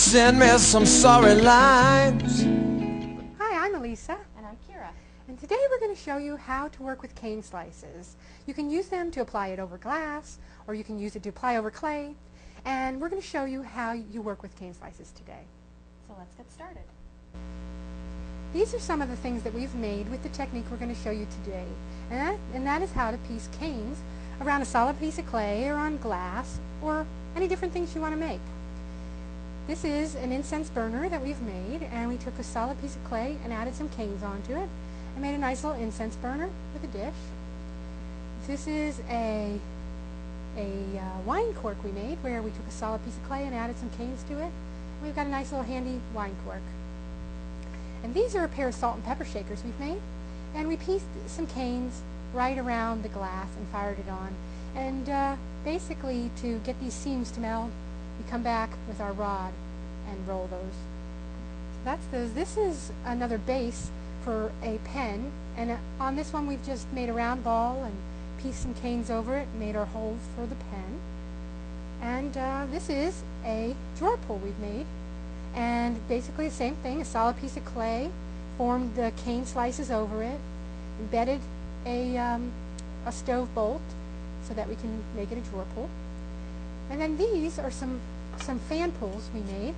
send me some sorry lines. Hi, I'm Ilysa. And I'm Kira. And today we're going to show you how to work with cane slices. You can use them to apply it over glass, or you can use it to apply over clay. And we're going to show you how you work with cane slices today. So let's get started. These are some of the things that we've made with the technique we're going to show you today. And that is how to piece canes around a solid piece of clay or on glass or any different things you want to make. This is an incense burner that we've made, and we took a solid piece of clay and added some canes onto it and made a nice little incense burner with a dish. This is a wine cork we made where we took a solid piece of clay and added some canes to it. And we've got a nice little handy wine cork. And these are a pair of salt and pepper shakers we've made, and we pieced some canes right around the glass and fired it on. And basically, to get these seams to meld, we come back with our rod and roll those. So that's those. This is another base for a pen, and on this one we've just made a round ball and pieced some canes over it and made our holes for the pen. And this is a drawer pull we've made, and basically the same thing, a solid piece of clay, formed the cane slices over it, embedded a stove bolt so that we can make it a drawer pull. And then these are some fan pulls we made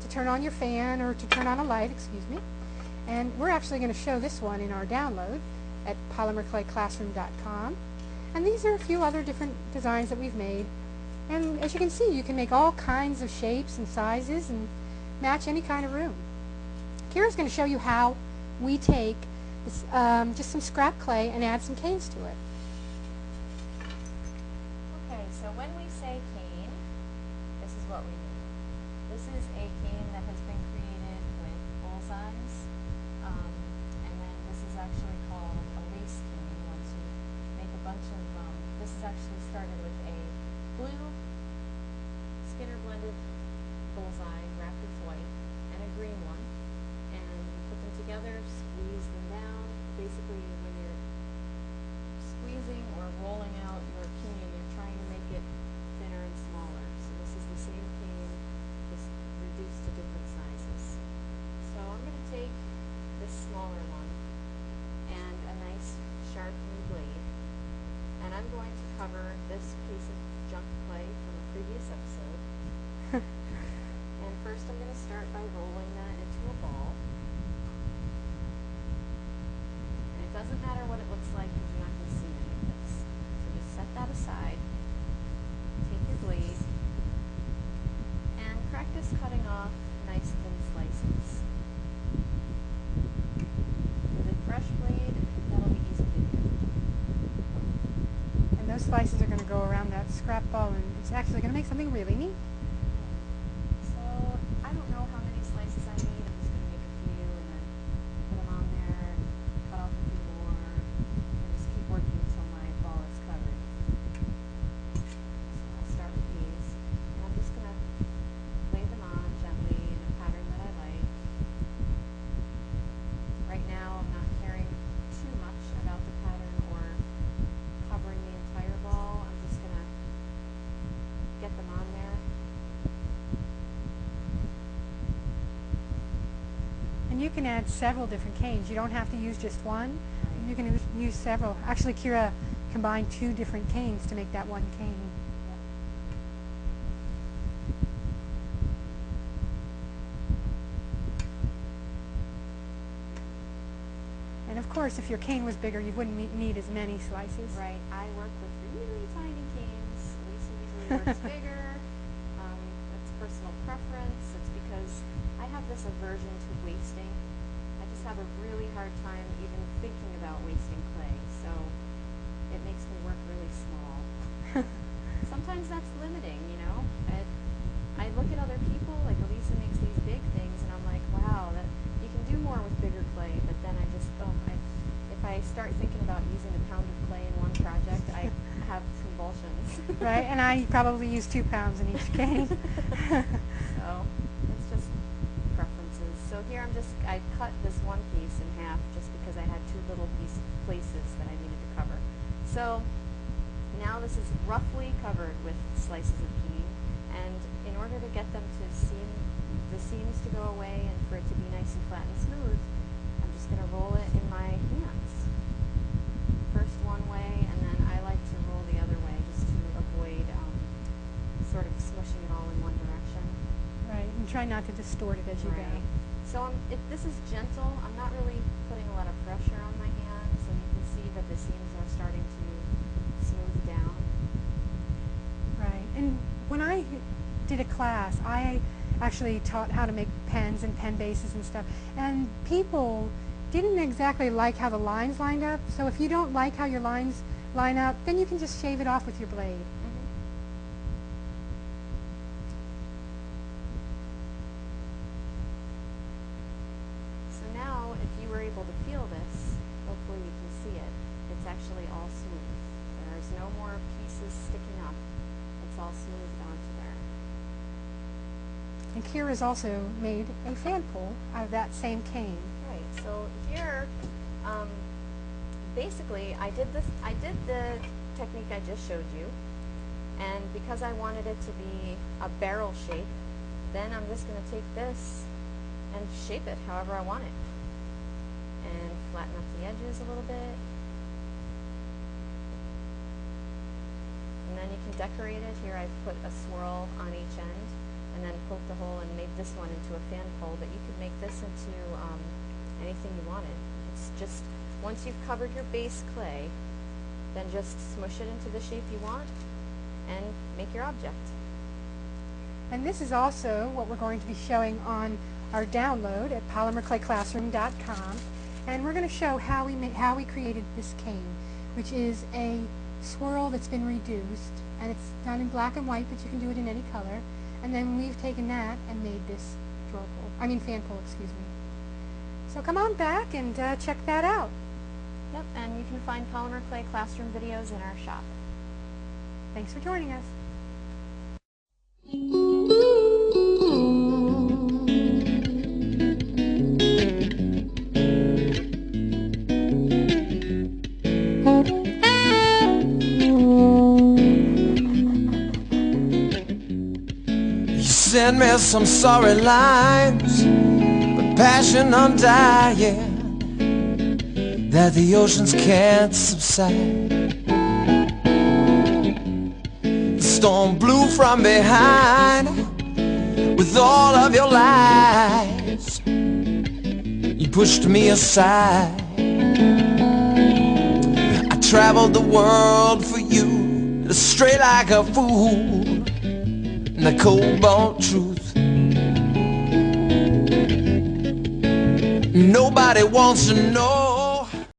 to turn on your fan or to turn on a light, excuse me. And we're actually going to show this one in our download at polymerclayclassroom.com. And these are a few other different designs that we've made. And as you can see, you can make all kinds of shapes and sizes and match any kind of room. Kira's going to show you how we take this, just some scrap clay and add some canes to it. Okay, so when we say cane, this is what we do. This is a cane that has been created with bullseyes, and then this is actually called a lace cane once you make a bunch of, this is actually started with a blue Skinner blended bullseye wrapped with white and a green one, and you put them together, squeeze them down. Basically, when you're squeezing or rolling out your cane, you're trying to make it thinner and smaller. So this is the same cane, just reduced to different sizes. So I'm going to take this smaller one and a nice sharp new blade, and I'm going to cover this piece of junk clay from a previous episode. And first I'm going to start by rolling that into a ball. And it doesn't matter what it looks like because you're not going to see any of this. So just set that aside, take your blade, and practice cutting off nice thin slices. With a fresh blade, that'll be easy to do. And those slices are going to go around that scrap ball, and it's actually going to make something really neat. So I don't know how many slices I need. I'm just going to make a few and then put them on there, cut off a few more, and just keep working until my ball is covered. So I'll start with these, and I'm just going to lay them on gently in a pattern that I like. Right now I'm not caring too much about the pattern or covering the entire ball. I'm just going to get them on there. And you can add several different canes. You don't have to use just one. You can use several. Actually, Kira combined 2 different canes to make that one cane. And of course, if your cane was bigger, you wouldn't need as many slices. Right. I work with really tiny canes. Ilysa usually works bigger. It's personal preference. It's because I have this aversion to wasting. I just have a really hard time even thinking about wasting clay, so it makes me work really small. Sometimes that's limiting, you know. I look at other people, like Ilysa makes these big things, and I'm like, wow, that you can do more with bigger clay, but then I just, if I start thinking about using a pound of clay in one project, I have convulsions. Right, and I probably use 2 pounds in each cane. So it's just preferences. So here I cut this one piece in half just because I had 2 little places that I needed to cover. So now this is roughly covered with slices of cane, and in order to get them to seem nice and flat and smooth, I'm just going to roll it in my hands. First one way, and then I like to roll the other way just to avoid sort of smushing it all in one direction. Right, and try not to distort it as you go. So this is gentle. I'm not really putting a lot of pressure on my hands, and you can see that the seams are starting to smooth down. Right, and when I did a class, I actually taught how to make pens and pen bases and stuff, and people didn't exactly like how the lines lined up, so if you don't like how your lines line up, then you can just shave it off with your blade. So now, if you were able to feel this, hopefully you can see it, it's actually all smooth. There's no more pieces sticking up. It's all smoothed onto there. And Kira's also made a fan pole out of that same cane. Right, so here, basically I did the technique I just showed you, and because I wanted it to be a barrel shape, then I'm just going to take this and shape it however I want it. And flatten up the edges a little bit. And then you can decorate it. Here I've put a swirl on each end, and then poked a hole and made this one into a fan pole, but you could make this into anything you wanted. It's just, once you've covered your base clay, then just smush it into the shape you want and make your object. And this is also what we're going to be showing on our download at polymerclayclassroom.com, and we're going to show how we created this cane, which is a swirl that's been reduced, and it's done in black and white, but you can do it in any color. And then we've taken that and made this fan pole, excuse me. So come on back and check that out. Yep, and you can find Polymer Clay Classroom videos in our shop. Thanks for joining us. Send me some sorry lines, but passion undying, that the oceans can't subside. The storm blew from behind with all of your lies. You pushed me aside. I traveled the world for you, straight like a fool. The cold-bone truth. Nobody wants to know